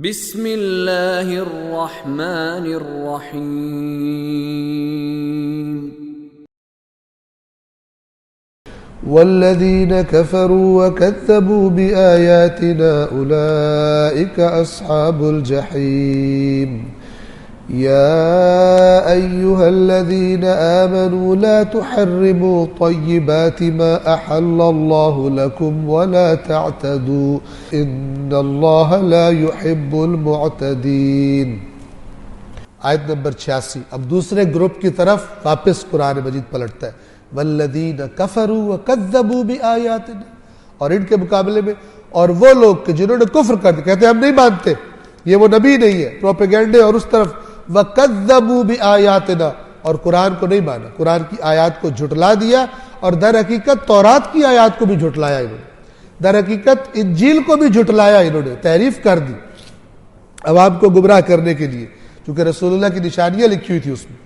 بسم اللہ الرحمن الرحیم والذين كفروا وكذبوا بآياتنا أولئك أصحاب الجحيم يا أيها الذين آمنوا لا تحرموا طيبات ما أحل الله لكم ولا تعتدوا إن الله لا يحب المعتدين۔ آیت نمبر 86۔ اب دوسرے گروپ کی طرف واپس قرآن مجید پلٹتا ہے، والذین کفروا وکذبوا بآیاتنا، اور ان کے مقابلے میں اور وہ لوگ کہ جنہوں نے کفر کر دیا، کہتے ہیں ہم نہیں مانتے، یہ وہ نبی نہیں ہے، پروپیگنڈے، اور اس طرف وکذبوا بآیاتنا، اور قرآن کو نہیں مانا، قرآن کی آیات کو جھٹلا دیا، اور در حقیقت تورات کی آیات کو بھی جھٹلایا انہوں نے، در حقیقت انجیل کو بھی جھٹلایا انہوں نے، تحریف کر دی عوام کو گمراہ کرنے کے لیے، کیونکہ رسول اللہ کی نشانیاں لکھی ہوئی تھی اس میں۔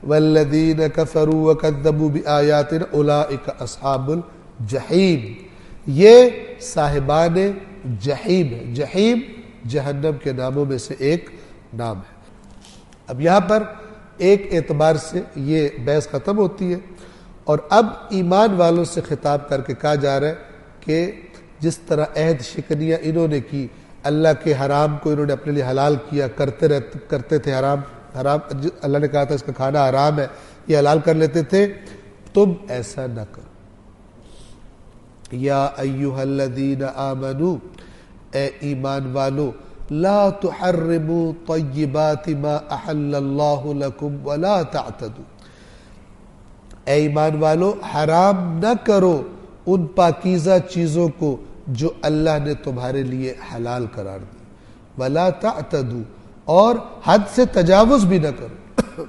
والذین کفروا وکذبوا بآیاتنا اولئک اصحاب الجحیم، یہ صاحبان جحیم ہے۔ جحیم جہنم کے ناموں میں سے ایک نام ہے۔ اب یہاں پر ایک اعتبار سے یہ بحث ختم ہوتی ہے، اور اب ایمان والوں سے خطاب کر کے کہا جا رہا ہے کہ جس طرح عہد شکنیاں انہوں نے کی، اللہ کے حرام کو انہوں نے اپنے لیے حلال کیا، کرتے تھے حرام، اللہ نے کہا تھا اس کا کھانا حرام ہے، یہ حلال کر لیتے تھے، تم ایسا نہ کرو۔ یا ایھا الذین آمنوا، اے ایمان والو، لا تحرموا طیبات ما احل اللہ لکم ولا تعتدوا، اے ایمان والو حرام نہ کرو ان پاکیزہ چیزوں کو جو اللہ نے تمہارے لیے حلال قرار دی، ولا تعتدوا، اور حد سے تجاوز بھی نہ کرو۔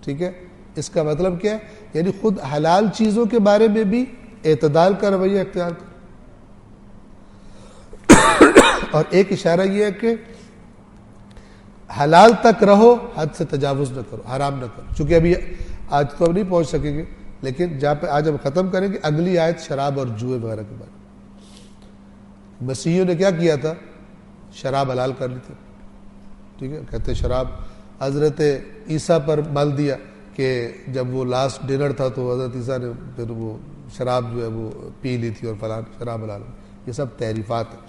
ٹھیک ہے، اس کا مطلب کیا ہے؟ یعنی خود حلال چیزوں کے بارے میں بھی اعتدال کا رویہ اختیار کرو۔ اور ایک اشارہ یہ ہے کہ حلال تک رہو، حد سے تجاوز نہ کرو، حرام نہ کرو۔ چونکہ ابھی آج تو ہم نہیں پہنچ سکیں گے، لیکن جہاں پہ آج ہم ختم کریں گے اگلی آیت شراب اور جوئے وغیرہ کے بارے میں۔ مسیحیوں نے کیا کیا تھا؟ شراب حلال کر لی تھی، ٹھیک ہے، کہتے شراب حضرت عیسیٰ پر مال دیا کہ جب وہ لاسٹ ڈنر تھا تو حضرت عیسیٰ نے پھر وہ شراب جو ہے وہ پی لی تھی اور فلان شراب حلال، یہ سب تحریفات ہیں۔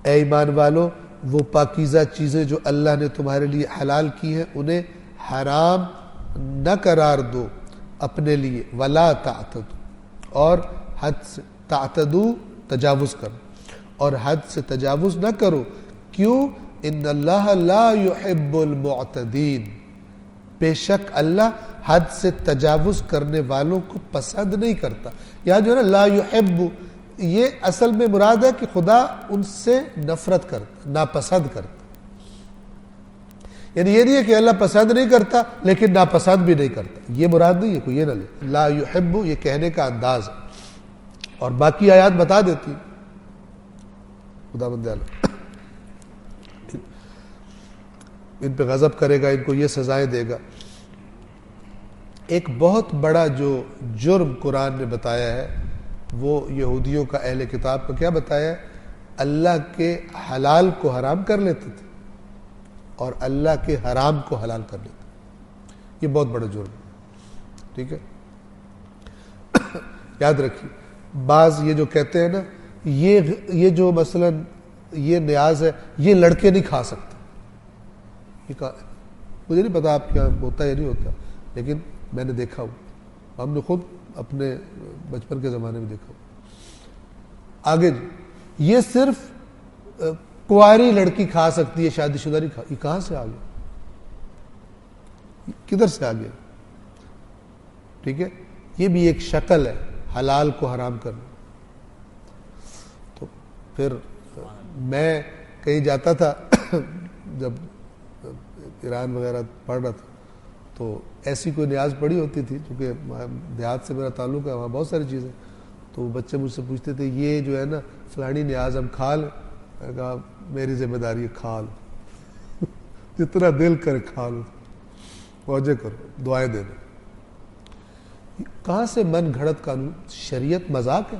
اے ایمان والو، وہ پاکیزہ چیزیں جو اللہ نے تمہارے لیے حلال کی ہیں انہیں حرام نہ قرار دو اپنے لیے، ولا تعتدوا، اور حد سے تعتدوا تجاوز کرو، اور حد سے تجاوز نہ کرو۔ کیوں؟ ان اللہ لا يحب المعتدین، بے شک اللہ حد سے تجاوز کرنے والوں کو پسند نہیں کرتا۔ یہاں جو ہے نا لا يحب، یہ اصل میں مراد ہے کہ خدا ان سے نفرت کرتا، ناپسند کرتا، یعنی یہ نہیں ہے کہ اللہ پسند نہیں کرتا لیکن ناپسند بھی نہیں کرتا، یہ مراد نہیں ہے، کوئی یہ نہ لے۔ لا يحب یہ کہنے کا انداز ہے، اور باقی آیات بتا دیتی خدا بندے اللہ ان پہ غضب کرے گا، ان کو یہ سزائیں دے گا۔ ایک بہت بڑا جو جرم قرآن نے بتایا ہے وہ یہودیوں کا، اہل کتاب کا کیا بتایا ہے؟ اللہ کے حلال کو حرام کر لیتے تھے اور اللہ کے حرام کو حلال کر لیتے، یہ بہت بڑا جرم ہے، ٹھیک ہے۔ یاد رکھیے، بعض یہ جو کہتے ہیں نا یہ جو مثلا یہ نیاز ہے یہ لڑکے نہیں کھا سکتے، مجھے نہیں پتا آپ کیا ہوتا ہے یا نہیں ہوتا، لیکن میں نے دیکھا ہوں، ہم نے خود اپنے بچپن کے زمانے میں دیکھا ہوں۔ آگے یہ صرف کنواری لڑکی کھا سکتی ہے، شادی شدہ نہیں کھا، یہ کہاں سے آ گیا؟ کدھر سے آ گیا؟ ٹھیک ہے، یہ بھی ایک شکل ہے حلال کو حرام کرنا۔ تو پھر میں کہیں جاتا تھا جب ایران وغیرہ پڑھ رہا تھا، تو ایسی کوئی نیاز پڑی ہوتی تھی، چونکہ دیہات سے میرا تعلق ہے، وہاں بہت ساری چیزیں، تو بچے مجھ سے پوچھتے تھے یہ جو ہے نا فلانی نیاز ہم کھا لیں؟ میں نے کہا میری ذمہ داری ہے، کھا لو جتنا دل کرے کھا لو، موجے کرو، دعائیں دے دو۔ کہاں سے من گھڑت قانون؟ شریعت مذاق ہے؟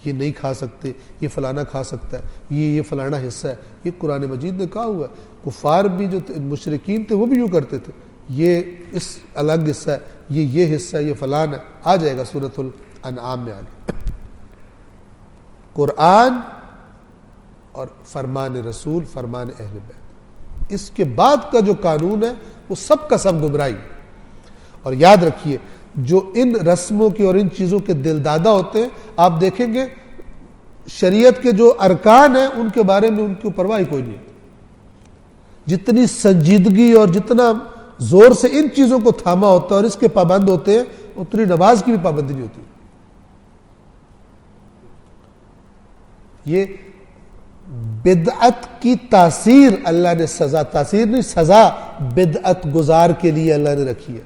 یہ نہیں کھا سکتے، یہ فلانا کھا سکتا ہے، یہ فلانا حصہ ہے، یہ قرآن مجید نے کہا ہوا ہے۔ کفار بھی جو مشرکین تھے وہ بھی یوں کرتے تھے، یہ اس الگ حصہ ہے، یہ حصہ ہے، یہ فلانا ہے۔ آ جائے گا سورۃ الانعام میں آگے۔ قرآن اور فرمان رسول، فرمان اہل بیت، اس کے بعد کا جو قانون ہے وہ سب کا سب گمراہی۔ اور یاد رکھیے جو ان رسموں کی اور ان چیزوں کے دل دادا ہوتے ہیں، آپ دیکھیں گے شریعت کے جو ارکان ہیں ان کے بارے میں ان کی پرواہ کوئی نہیں ہے۔ جتنی سنجیدگی اور جتنا زور سے ان چیزوں کو تھاما ہوتا ہے اور اس کے پابند ہوتے ہیں، اتنی نماز کی بھی پابندی نہیں ہوتی۔ یہ بدعت کی تاثیر اللہ نے سزا، تاثیر نہیں سزا، بدعت گزار کے لیے اللہ نے رکھی ہے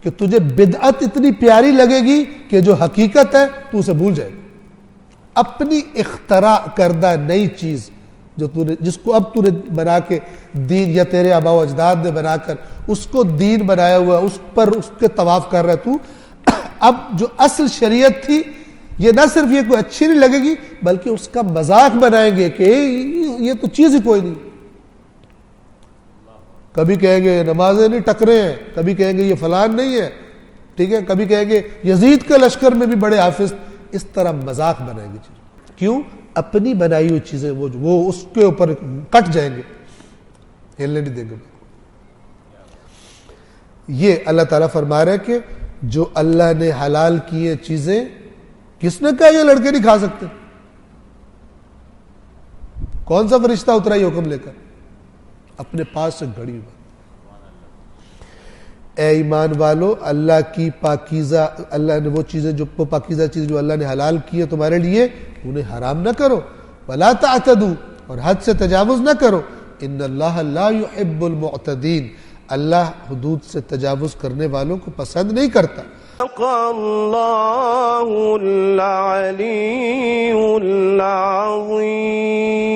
کہ تجھے بدعت اتنی پیاری لگے گی کہ جو حقیقت ہے تو اسے بھول جائے گا۔ اپنی اختراع کردہ نئی چیز جو جس کو اب تو نے بنا کے دین، یا تیرے آباء و اجداد نے بنا کر اس کو دین بنایا ہوا، اس پر اس کے طواف کر رہا ہے تو، اب جو اصل شریعت تھی یہ نہ صرف یہ کوئی اچھی نہیں لگے گی بلکہ اس کا مذاق بنائیں گے کہ یہ تو چیز ہی کوئی نہیں۔ کبھی کہیں گے نمازیں نہیں ٹکرے ہیں، کبھی کہیں گے یہ فلان نہیں ہے، ٹھیک ہے، کبھی کہیں گے یزید کے لشکر میں بھی بڑے حافظ، اس طرح مذاق بنائیں گے چیز۔ کیوں؟ اپنی بنائی ہوئی چیزیں وہ اس کے اوپر کٹ جائیں گے، ہلنے نہیں دیں گے۔ یہ اللہ تعالیٰ فرما رہا ہے کہ جو اللہ نے حلال کیے چیزیں، کس نے کہا یہ لڑکے نہیں کھا سکتے؟ کون سا فرشتہ اترا یہ حکم لے کر؟ اپنے پاس سے گھڑی ہوئی۔ اے ایمان والو، اللہ کی پاکیزہ، اللہ نے وہ چیزیں جو پاکیزہ چیزیں جو اللہ نے حلال کی ہیں تمہارے لیے، انہیں حرام نہ کرو، ولا تعتدوا، اور حد سے تجاوز نہ کرو، ان اللہ لا يحب المعتدین، اللہ حدود سے تجاوز کرنے والوں کو پسند نہیں کرتا۔ اللہ العلی العظیم۔